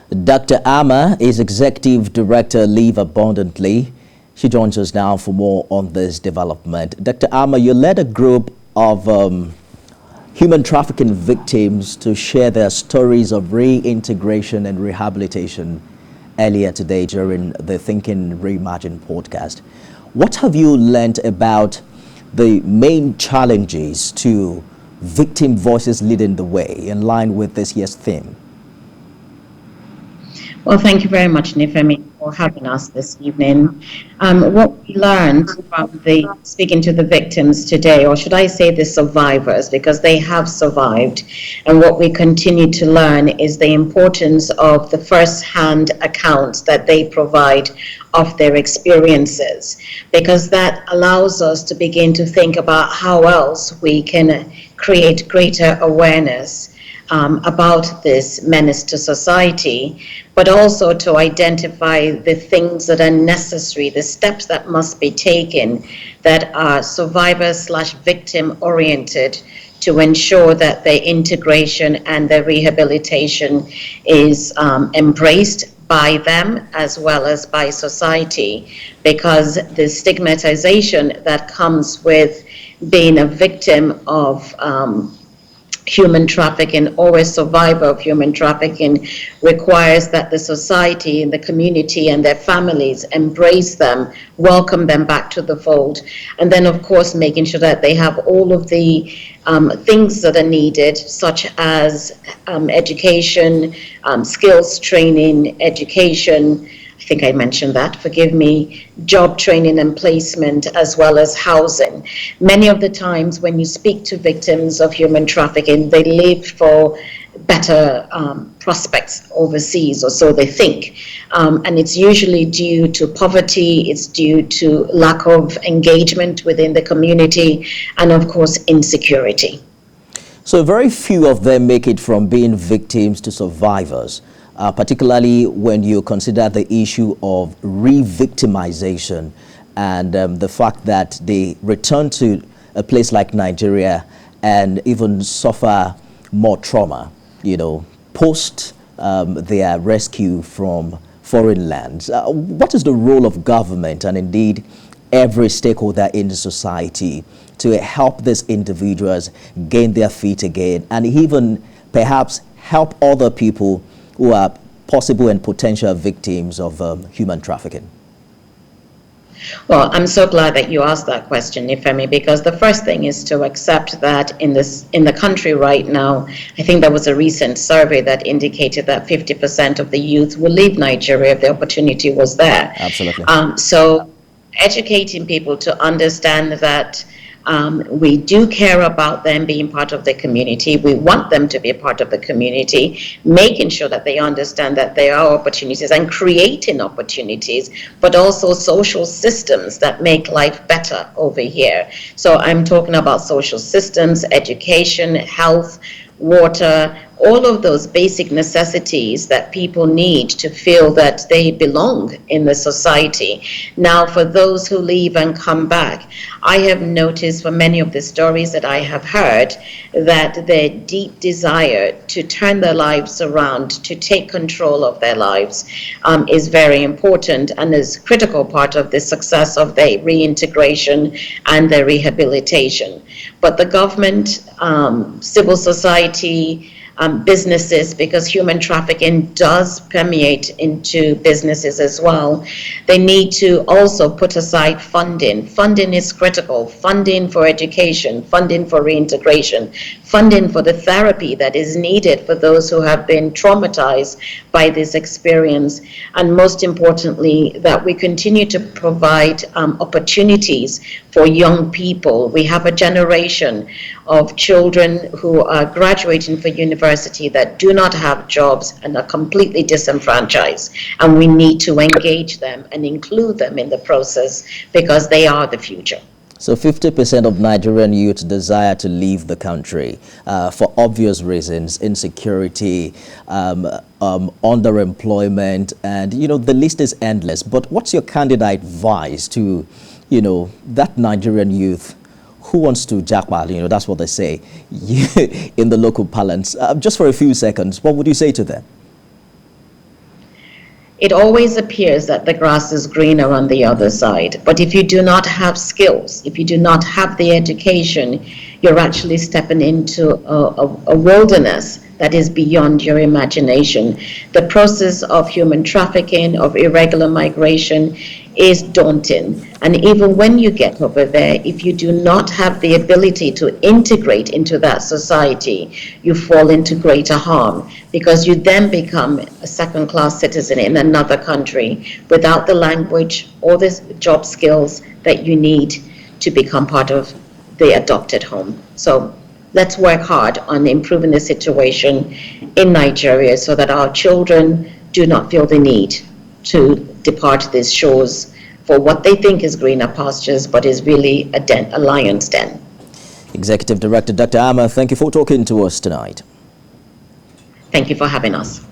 Dr. Ama is Executive Director, Live Abundantly. She joins us now for more on this development. Dr. Ama, you led a group of human trafficking victims to share their stories of reintegration and rehabilitation earlier today during the Thinking Reimagine podcast. What have you learned about the main challenges to victim voices leading the way in line with this year's theme? Well, thank you very much, Nifemi, for having us this evening. What we learned from speaking to the victims today, or should I say the survivors, because they have survived, and what we continue to learn is the importance of the first-hand accounts that they provide of their experiences, because that allows us to begin to think about how else we can create greater awareness about this menace to society, but also to identify the things that are necessary, the steps that must be taken that are survivor/victim oriented to ensure that their integration and their rehabilitation is embraced by them as well as by society, because the stigmatization that comes with being a victim of human trafficking or a survivor of human trafficking requires that the society and the community and their families embrace them, welcome them back to the fold, and then of course making sure that they have all of the things that are needed, such as education, skills training, education, I think I mentioned that, forgive me, job training and placement, as well as housing. Many of the times when you speak to victims of human trafficking, they live for better prospects overseas, or so they think. And it's usually due to poverty, it's due to lack of engagement within the community, and of course, insecurity. So very few of them make it from being victims to survivors. Particularly when you consider the issue of re-victimization and the fact that they return to a place like Nigeria and even suffer more trauma, post their rescue from foreign lands. What is the role of government and indeed every stakeholder in the society to help these individuals gain their feet again and even perhaps help other people who are possible and potential victims of human trafficking? Well, I'm so glad that you asked that question, Ifemi, because the first thing is to accept that in the country right now, I think there was a recent survey that indicated that 50% of the youth will leave Nigeria if the opportunity was there. Absolutely. So educating people to understand that we do care about them being part of the community. We want them to be a part of the community, making sure that they understand that there are opportunities and creating opportunities, but also social systems that make life better over here. So I'm talking about social systems, education, health, water, all of those basic necessities that people need to feel that they belong in the society. Now, for those who leave and come back, I have noticed from many of the stories that I have heard that their deep desire to turn their lives around, to take control of their lives, is very important and is a critical part of the success of their reintegration and their rehabilitation. But the government, civil society, businesses, because human trafficking does permeate into businesses as well, they need to also put aside funding. Funding is critical. Funding for education, funding for reintegration, funding for the therapy that is needed for those who have been traumatized by this experience. And most importantly, that we continue to provide opportunities for young people. We have a generation of children who are graduating for university that do not have jobs and are completely disenfranchised. And we need to engage them and include them in the process because they are the future. So 50% of Nigerian youth desire to leave the country for obvious reasons, insecurity, underemployment, and the list is endless. But what's your candid advice to that Nigerian youth who wants to jackpot, that's what they say in the local parlance? Just for a few seconds, what would you say to them? it always appears that the grass is greener on the other side. But if you do not have skills, if you do not have the education, you're actually stepping into a wilderness that is beyond your imagination. The process of human trafficking, of irregular migration, is daunting. And even when you get over there, if you do not have the ability to integrate into that society, you fall into greater harm, because you then become a second-class citizen in another country without the language or the job skills that you need to become part of the adopted home. So let's work hard on improving the situation in Nigeria so that our children do not feel the need to depart these shores for what they think is greener pastures, but is really a lion's den. Executive Director Dr. Amma, thank you for talking to us tonight. Thank you for having us.